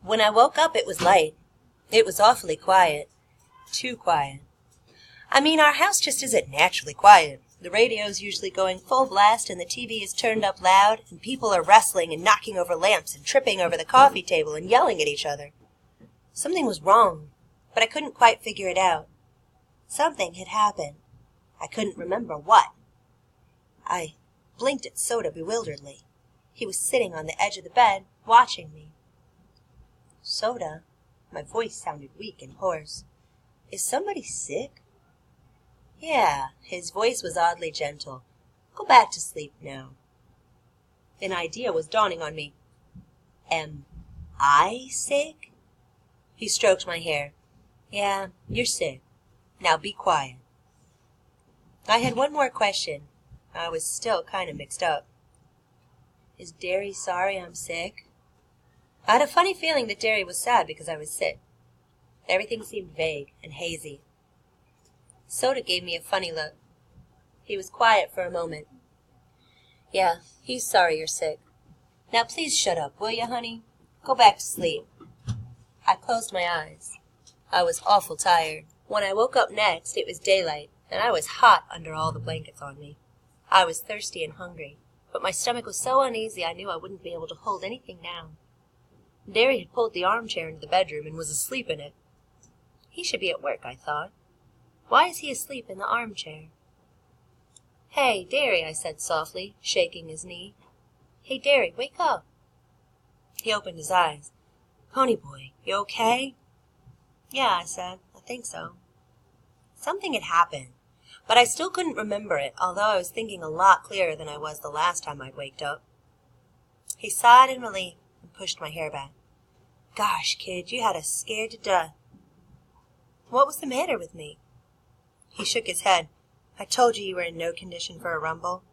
When I woke up, it was light. It was awfully quiet. Too quiet. I mean, our house just isn't naturally quiet. The radio's usually going full blast, and the TV is turned up loud, and people are wrestling and knocking over lamps and tripping over the coffee table and yelling at each other. Something was wrong, but I couldn't quite figure it out. Something had happened. I couldn't remember what. I blinked at Soda bewilderedly. He was sitting on the edge of the bed, watching me. Soda, my voice sounded weak and hoarse. Is somebody sick? Yeah, his voice was oddly gentle. Go back to sleep now. An idea was dawning on me. Am I sick? He stroked my hair. Yeah, you're sick. Now be quiet. I had one more question. I was still kind of mixed up. Is Derry sorry I'm sick? I had a funny feeling that Derry was sad because I was sick. Everything seemed vague and hazy. Soda gave me a funny look. He was quiet for a moment. Yeah, he's sorry you're sick. Now please shut up, will you, honey? Go back to sleep. I closed my eyes. I was awful tired. When I woke up next, it was daylight, and I was hot under all the blankets on me. I was thirsty and hungry, but my stomach was so uneasy I knew I wouldn't be able to hold anything down. Derry had pulled the armchair into the bedroom and was asleep in it. He should be at work, I thought. Why is he asleep in the armchair? Hey, Derry, I said softly, shaking his knee. Hey, Derry, wake up. He opened his eyes. Pony boy, you okay? Yeah, I said, I think so. Something had happened, but I still couldn't remember it, although I was thinking a lot clearer than I was the last time I'd waked up. He sighed in relief and pushed my hair back. Gosh, kid, you had us scared to death. What was the matter with me? He shook his head. I told you were in no condition for a rumble.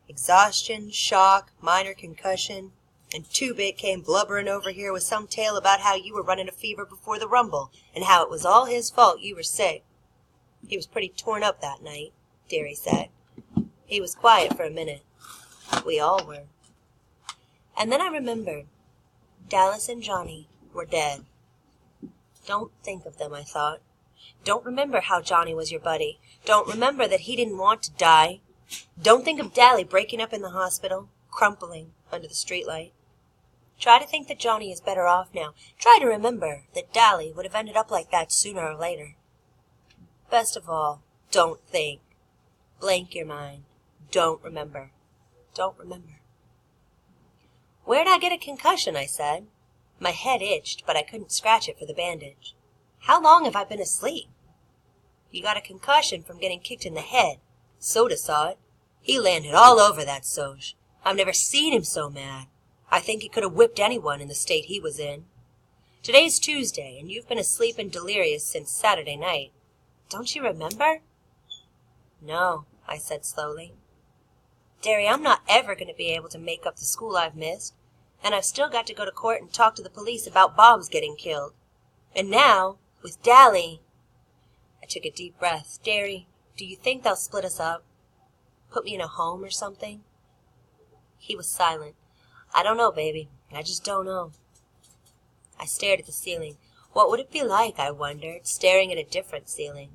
Exhaustion, shock, minor concussion, and Two-Bit came blubbering over here with some tale about how you were running a fever before the rumble, and how it was all his fault you were sick. He was pretty torn up that night, Derry said. He was quiet for a minute. We all were. And then I remembered. Dallas and Johnny were dead. Don't think of them, I thought. Don't remember how Johnny was your buddy. Don't remember that he didn't want to die. Don't think of Dally breaking up in the hospital, crumpling under the streetlight. Try to think that Johnny is better off now. Try to remember that Dally would have ended up like that sooner or later. Best of all, don't think. Blank your mind. Don't remember. Don't remember. Where'd I get a concussion, I said. My head itched, but I couldn't scratch it for the bandage. How long have I been asleep? You got a concussion from getting kicked in the head. Soda saw it. He landed all over that Soch. I've never seen him so mad. I think he could have whipped anyone in the state he was in. Today's Tuesday, and you've been asleep and delirious since Saturday night. Don't you remember? No, I said slowly. Derry, I'm not ever going to be able to make up the school I've missed, and I've still got to go to court and talk to the police about Bob's getting killed. And now, with Dally... I took a deep breath. Derry, do you think they'll split us up? Put me in a home or something? He was silent. I don't know, baby. I just don't know. I stared at the ceiling. What would it be like, I wondered, staring at a different ceiling?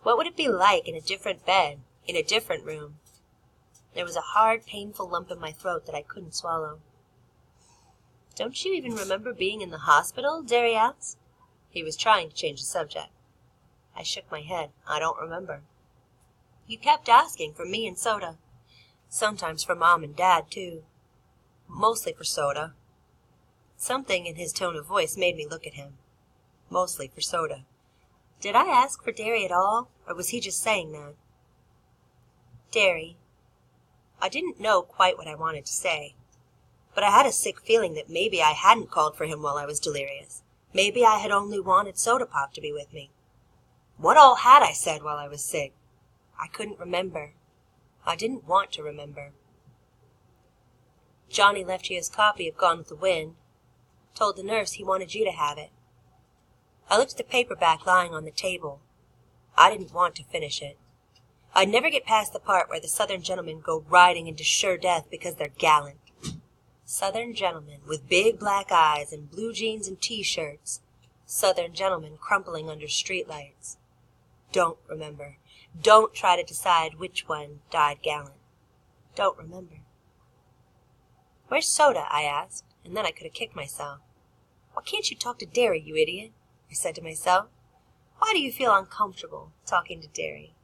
What would it be like in a different bed, in a different room? There was a hard, painful lump in my throat that I couldn't swallow. Don't you even remember being in the hospital? Derry asked. He was trying to change the subject. I shook my head. I don't remember. You kept asking for me and Soda. Sometimes for Mom and Dad, too. Mostly for Soda. Something in his tone of voice made me look at him. Mostly for Soda. Did I ask for Derry at all, or was he just saying that? Derry. I didn't know quite what I wanted to say, but I had a sick feeling that maybe I hadn't called for him while I was delirious. Maybe I had only wanted Soda Pop to be with me. What all had I said while I was sick? I couldn't remember. I didn't want to remember. Johnny left you his copy of Gone with the Wind. Told the nurse he wanted you to have it. I looked at the paperback lying on the table. I didn't want to finish it. I'd never get past the part where the Southern gentlemen go riding into sure death because they're gallant. Southern gentleman with big black eyes and blue jeans and T-shirts. Southern gentleman crumpling under streetlights. Don't remember. Don't try to decide which one died gallant. Don't remember. Where's Soda? I asked, and then I could have kicked myself. Why can't you talk to Derry, you idiot? I said to myself. Why do you feel uncomfortable talking to Derry?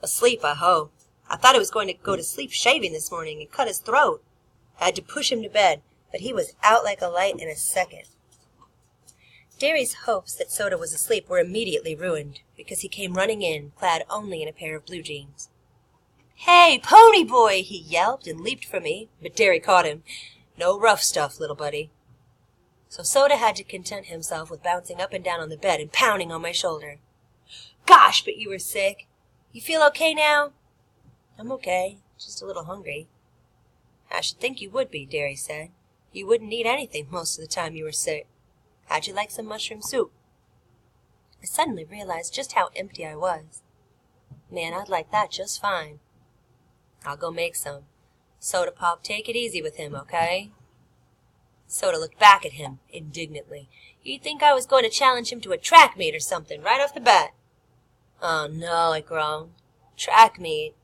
Asleep, I hope. I thought he was going to go to sleep shaving this morning and cut his throat. I had to push him to bed, but he was out like a light in a second. Derry's hopes that Soda was asleep were immediately ruined, because he came running in, clad only in a pair of blue jeans. "Hey, Pony Boy!" he yelped and leaped for me, but Derry caught him. "No rough stuff, little buddy." So Soda had to content himself with bouncing up and down on the bed and pounding on my shoulder. "Gosh, but you were sick. You feel okay now?" "I'm okay, just a little hungry." "I should think you would be," Derry said. "You wouldn't eat anything most of the time you were sick. How'd you like some mushroom soup?" I suddenly realized just how empty I was. Man, I'd like that just fine. "I'll go make some. Soda Pop, take it easy with him, okay?" Soda looked back at him indignantly. "You'd think I was going to challenge him to a track meet or something right off the bat." "Oh, no," I groaned. "Track meet?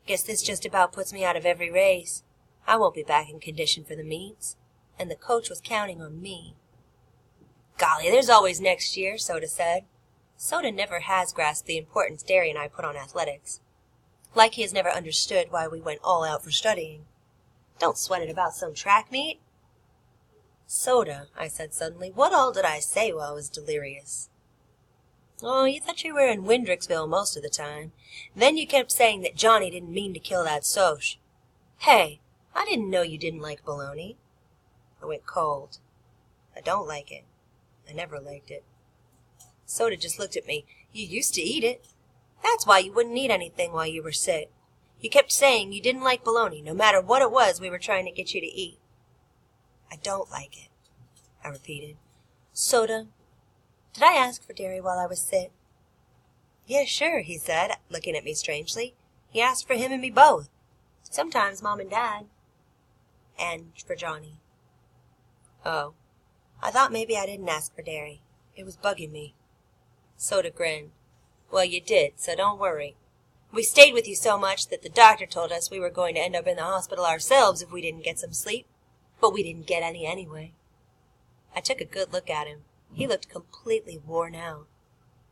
Guess this just about puts me out of every race. I won't be back in condition for the meets." And the coach was counting on me. "Golly, there's always next year," Soda said. Soda never has grasped the importance Derry and I put on athletics. Like he has never understood why we went all out for studying. "Don't sweat it about some track meet." "Soda," I said suddenly, "what all did I say while I was delirious?" "Oh, you thought you were in Windricksville most of the time. Then you kept saying that Johnny didn't mean to kill that Soch. Hey, I didn't know you didn't like bologna." I went cold. I don't like it. I never liked it. Soda just looked at me. "You used to eat it. That's why you wouldn't eat anything while you were sick. You kept saying you didn't like bologna, no matter what it was we were trying to get you to eat." "I don't like it," I repeated. "Soda, did I ask for Derry while I was sick?" "Yeah, sure," he said, looking at me strangely. "He asked for him and me both. Sometimes Mom and Dad. And for Johnny." "Oh, I thought maybe I didn't ask for Derry. It was bugging me." Soda grinned. "Well, you did, so don't worry. We stayed with you so much that the doctor told us we were going to end up in the hospital ourselves if we didn't get some sleep. But we didn't get any anyway." I took a good look at him. He looked completely worn out.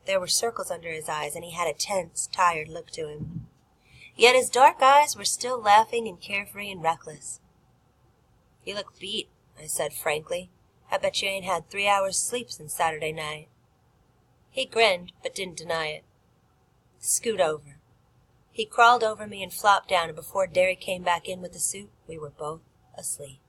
There were circles under his eyes, and he had a tense, tired look to him. Yet his dark eyes were still laughing and carefree and reckless. "You look beat," I said frankly. "I bet you ain't had 3 hours sleep since Saturday night." He grinned, but didn't deny it. "Scoot over." He crawled over me and flopped down, and before Derry came back in with the soup, we were both asleep.